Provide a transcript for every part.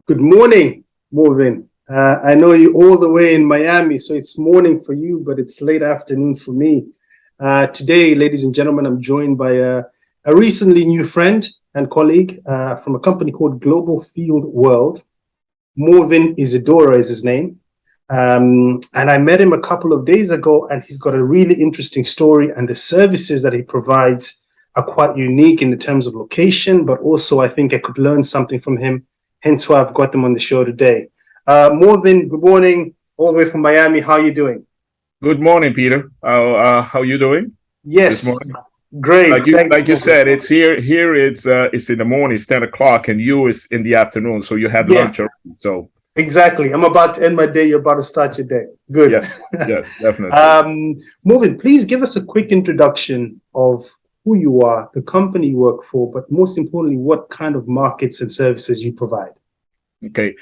Good morning, Morvin. I know you all the way in Miami, so it's morning for you, but it's late afternoon for me. Today, ladies and gentlemen, I'm joined by a recently new friend and colleague from a company called Global Field World. Morvin Isidora is his name. And I met him a couple of days ago, and he's got a really interesting story, and the services that he provides are quite unique in the terms of location, but also I think I could learn something from him. Hence why I've got them on the show today. Morvin, good morning, all the way from Miami. How are you doing? Good morning, Peter. How you doing this Yes, morning? great. Thanks, Like you Morvin. said, it's here. Here it's in the morning. It's 10 o'clock, and you is in the afternoon. So you had Yeah, lunch already. So exactly. I'm about to end my day. You're about to start your day. Good. yes, yes, definitely. um, Morvin, please give us a quick introduction of who you are, the company you work for, but most importantly, what kind of markets and services you provide. Okay.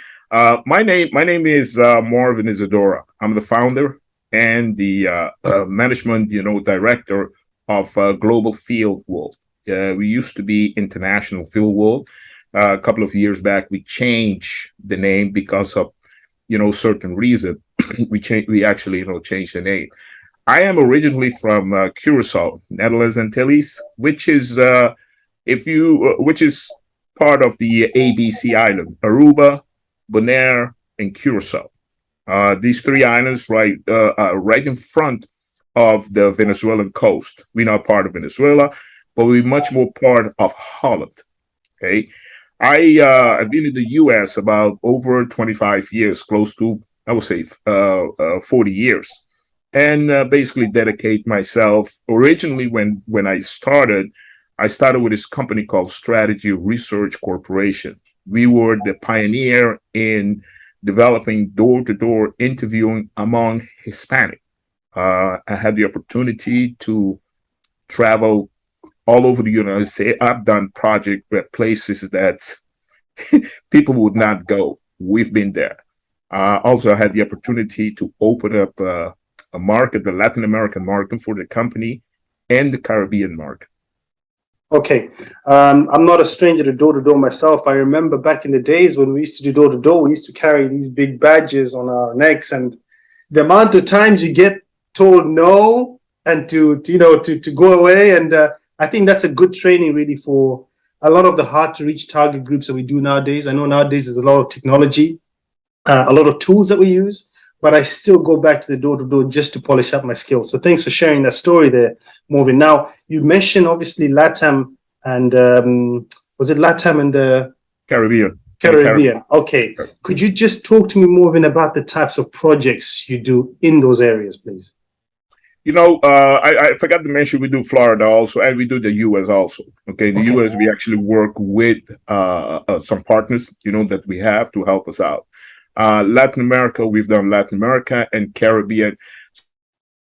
My name is Morvin Isidora. I'm the founder and the management, director of Global Field World. We used to be International Field World. A couple of years back, we changed the name because of certain reason. We actually changed the name. I am originally from Curacao, Netherlands Antilles, which is part of the ABC island, Aruba, Bonaire, and Curacao. These three islands are right in front of the Venezuelan coast. We're not part of Venezuela, but we're much more part of Holland. Okay, I've been in the U.S. about over 25 years, close to I would say 40 years, and basically dedicate myself. Originally, when I started with this company called Strategy Research Corporation. We were the pioneer in developing door-to-door interviewing among Hispanic. I had the opportunity to travel all over the United States. I've done project at places that people would not go. We've been there. Also, I had the opportunity to open up a market, the Latin American market for the company, and the Caribbean market. Okay. I'm not a stranger to door to door myself. I remember back in the days when we used to do door to door, we used to carry these big badges on our necks, and the amount of times you get told no and to go away. And I think that's a good training really for a lot of the hard to reach target groups that we do nowadays. I know nowadays there's a lot of technology, a lot of tools that we use, but I still go back to the door to door just to polish up my skills. So thanks for sharing that story there, Morvin. Now, you mentioned obviously LATAM and was it LATAM and the Caribbean. Caribbean? Okay. Could you just talk to me, Morvin, about the types of projects you do in those areas, please? I forgot to mention we do Florida also, and we do the U.S. also. Okay, in the Okay. U.S. we actually work with some partners, that we have to help us out. Latin America, we've done Latin America and Caribbean.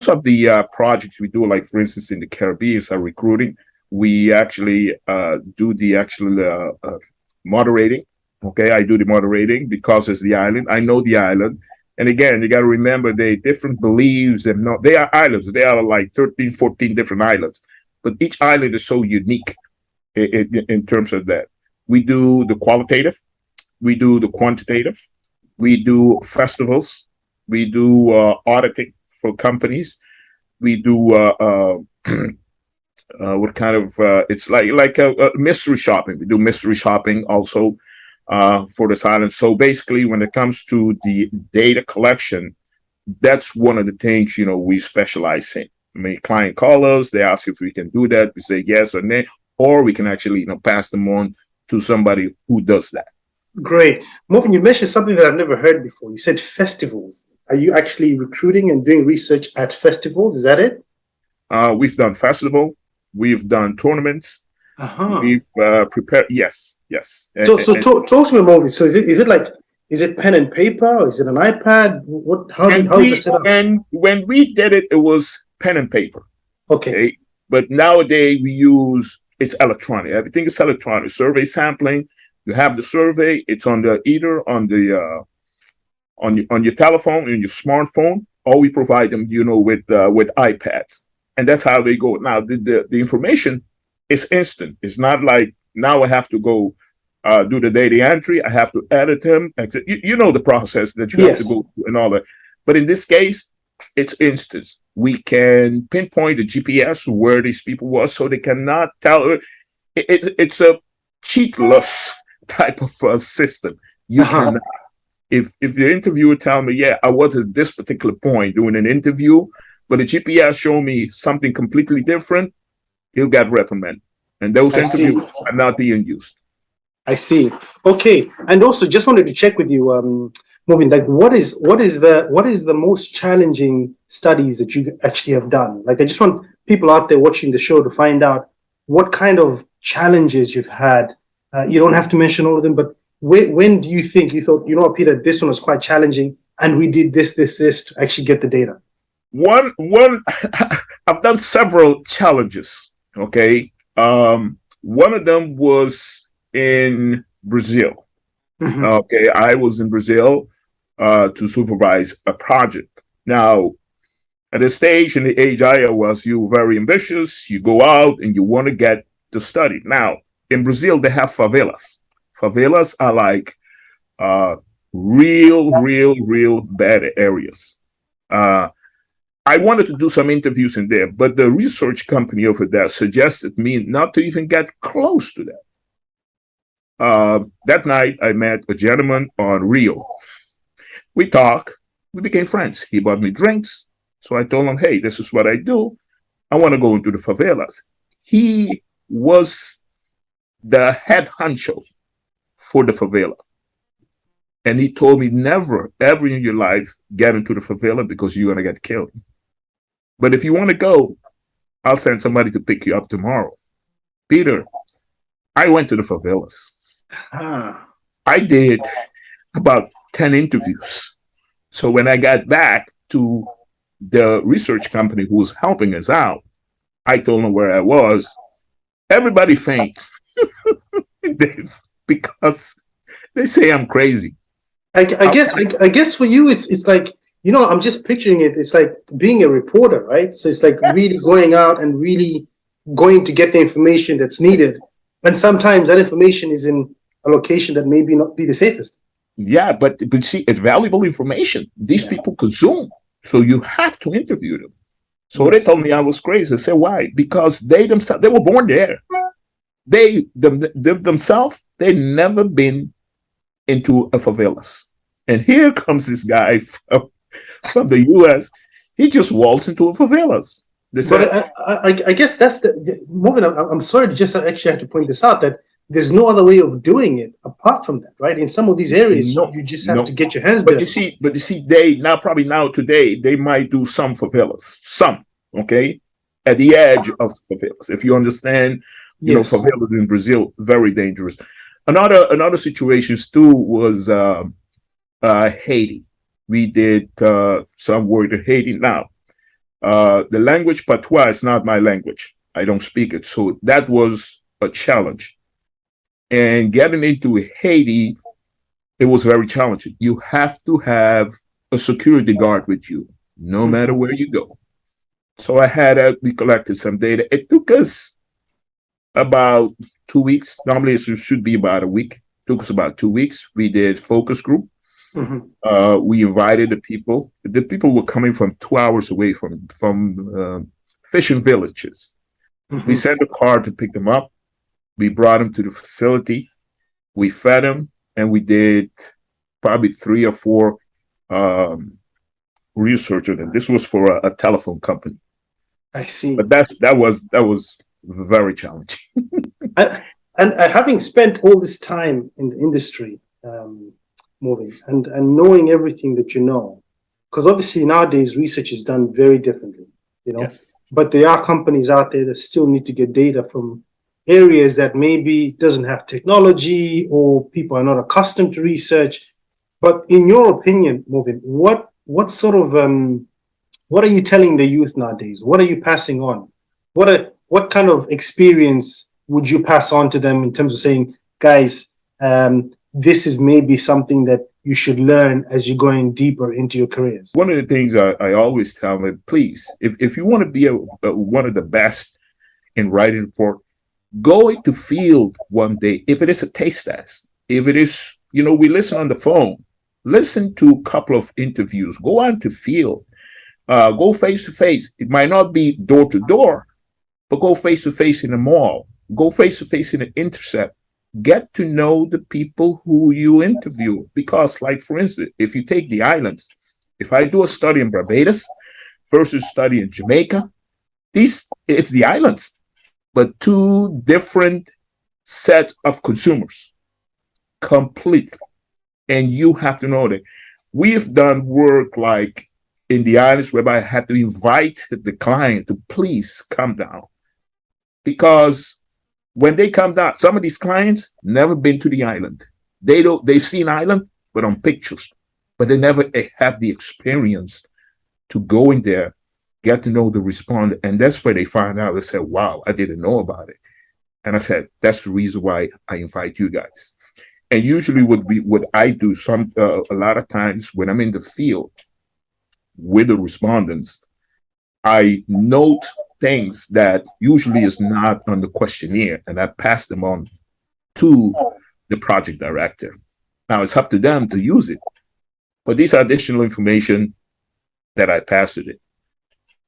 Some of the projects we do, like for instance in the Caribbean, are recruiting. We actually do the actual moderating. Okay, I do the moderating because it's the island. I know the island. And again, you got to remember they different beliefs and not they are islands. They are like 13, 14 different islands. But each island is so unique in terms of that. We do the qualitative, we do the quantitative, we do festivals, we do auditing for companies, we do what kind of it's like a mystery shopping. We do mystery shopping also for this island. So basically, when it comes to the data collection, that's one of the things we specialize in. I mean, client call us, they ask if we can do that. We say yes or no, or we can actually pass them on to somebody who does that. Great. Morvin, you mentioned something that I've never heard before. You said festivals. Are you actually recruiting and doing research at festivals? Is that it? We've done festival, we've done tournaments, Uh-huh. we've prepared. Yes, yes. So talk to me about this. So is it pen and paper or is it an iPad? How is it set up? And when we did it, it was pen and paper. Okay. Okay, but nowadays we use it's electronic. Everything is electronic. Survey sampling. You have the survey. It's on the either on the on your telephone and your smartphone, or we provide them, with iPads, and that's how they go. Now the information is instant. It's not like now I have to go do the data entry. I have to edit them. You know the process that you have to Yes. go through and all that. But in this case, it's instant. We can pinpoint the GPS where these people were, so they cannot tell. It's a cheatless type of system. You Uh-huh. can, if the interviewer tell me, yeah, I was at this particular point doing an interview, but the GPS show me something completely different, he'll get reprimanded. And those I see. interviews are not being used. I see. Okay. And also just wanted to check with you, Moving, like what is the most challenging studies that you actually have done? Like I just want people out there watching the show to find out what kind of challenges you've had. You don't have to mention all of them, but when do you think you thought, you know what, Peter, this one was quite challenging and we did this to actually get the data? One I've done several challenges. Okay. One of them was in Brazil. Mhm. Okay, I was in Brazil to supervise a project. Now, at the stage and the age I was, you're very ambitious. You go out and you want to get to study. Now, in Brazil, they have favelas. Favelas are like uh, real bad areas. Uh, I wanted to do some interviews in there, but the research company over there suggested me not to even get close to that. That night, I met a gentleman on Rio. We talked. We became friends. He bought me drinks. So I told him, hey, this is what I do. I want to go into the favelas. He was the head honcho for the favela. And he told me, never, ever in your life get into the favela because you're going to get killed. But if you want to go, I'll send somebody to pick you up tomorrow. Peter, I went to the favelas. Ah, I did about 10 interviews. So when I got back to the research company who was helping us out, I told them where I was. Everybody faints because they say I'm crazy. I guess for you it's like, you know, I'm just picturing it. It's like being a reporter, right? So it's like really Yes. going out and really going to get the information that's needed. And sometimes that information is in a location that maybe not be the safest. Yeah, but see, it's valuable information. These Yeah. people consume, so you have to interview them. So they Yes. told me I was crazy. I said, why? Because they themselves they were born there. They themselves they never been into a favelas. And here comes this guy from the U.S. He just waltzed into a favelas. They But said, I guess that's the moving. I'm sorry to just actually have to point this out that there's no other way of doing it apart from that, right? In some of these areas, no, you just have to no. get your hands But dirty. you see, they now probably now today they might do some favelas, some okay, at the edge of the favelas. If you understand, you know, Yes. favelas in Brazil very dangerous. Another situations too was Haiti. We did some work in Haiti. Now, the language patois is not my language. I don't speak it, so that was a challenge. And getting into Haiti, it was very challenging. You have to have a security guard with you, no matter Mhm. where you go. So I had we collected some data. It took us about 2 weeks. Normally, it should be about a week. It took us about 2 weeks. We did focus group. Mhm. We invited the people. The people were coming from 2 hours away from fishing villages. We Mhm. sent a car to pick them up. We brought them to the facility. We fed them, and we did probably 3 or 4 um, research on it. This was for a telephone company, I see. but that was very challenging. I, and having spent all this time in the industry, moving and knowing everything that you know, because obviously nowadays research is done very differently, you know. Yes. But there are companies out there that still need to get data from areas that maybe doesn't have technology or people are not accustomed to research. But in your opinion, Moving, what sort of what are you telling the youth nowadays? What are you passing on? What kind of experience would you pass on to them in terms of saying, guys, this is maybe something that you should learn as you're going deeper into your careers? One of the things I always tell them, please, if you want to be one of the best in writing report, Go into field one day. If it is a taste test, if it is, we listen on the phone, listen to a couple of interviews, go on to field, go face to face. It might not be door to door, but go face to face in a mall, go face to face in an intercept. Get to know the people who you interview. Because, like, for instance, if you take the islands, if I do a study in Barbados versus study in Jamaica, it's the islands, but two different set of consumers completely. And you have to know that we've done work like in the islands whereby I had to invite the client to please come down, because when they come down, some of these clients never been to the island. They've seen island, but on pictures, but they never have the experience to go in there, get to know the respondent. And that's where they find out. They said, wow, I didn't know about it. And I said, that's the reason why I invite you guys. And usually what I do a lot of times when I'm in the field with the respondents, I note things that usually is not on the questionnaire, and I pass them on to the project director. Now it's up to them to use it, but these are additional information that I pass to them.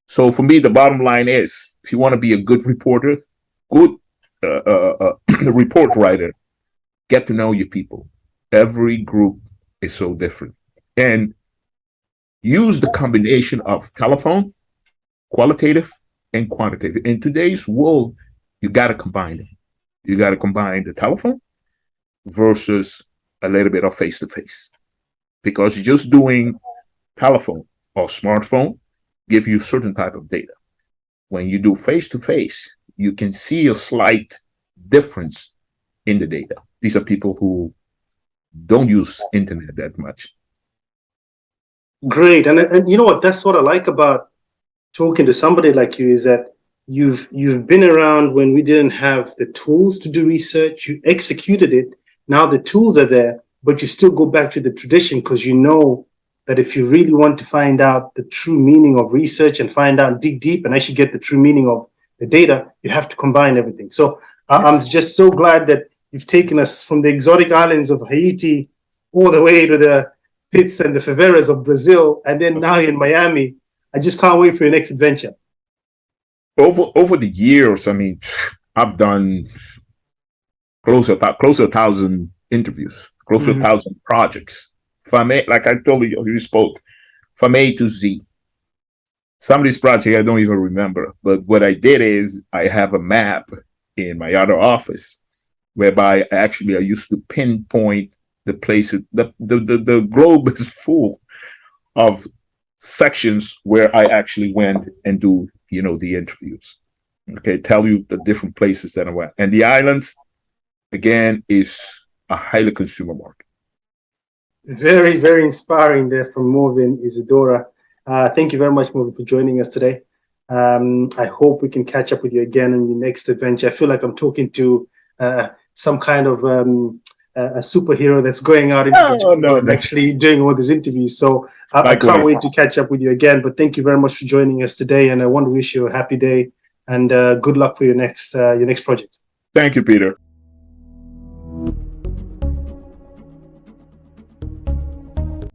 So for me, the bottom line is, if you want to be a good reporter, good report writer, get to know your people. Every group is so different, and use the combination of telephone, qualitative, and quantitative. In today's world, you got to combine them. You got to combine the telephone versus a little bit of face-to-face, because just doing telephone or smartphone give you certain type of data. When you do face-to-face, you can see a slight difference in the data. These are people who don't use internet that much. Great. And you know what? That's what I like about talking to somebody like you, is that you've been around when we didn't have the tools to do research. You executed it. Now the tools are there, but you still go back to the tradition, because you know that if you really want to find out the true meaning of research and dig deep and actually get the true meaning of the data, you have to combine everything. So I'm just so glad that you've taken us from the exotic islands of Haiti all the way to the pits and the favelas of Brazil, and then now you're in Miami. I just can't wait for your next adventure. Over the years, I mean, I've done close to 1,000 interviews, close to 1,000 projects. From A, like I told you spoke, from A to Z. Some of these projects I don't even remember, but what I did is I have a map in my other office whereby I used to pinpoint the places. The globe is full of sections where I actually went and do, the interviews. Okay, tell you the different places that I went. And the islands, again, is a highly consumer market. Very, very inspiring there from Morvin Isidora. Thank you very much, Morvin, for joining us today. I hope we can catch up with you again on your next adventure. I feel like I'm talking to some kind of a superhero that's going out into and actually doing all these interviews. So I can't wait to catch up with you again. But thank you very much for joining us today, and I want to wish you a happy day and good luck for your next project. Thank you, Peter.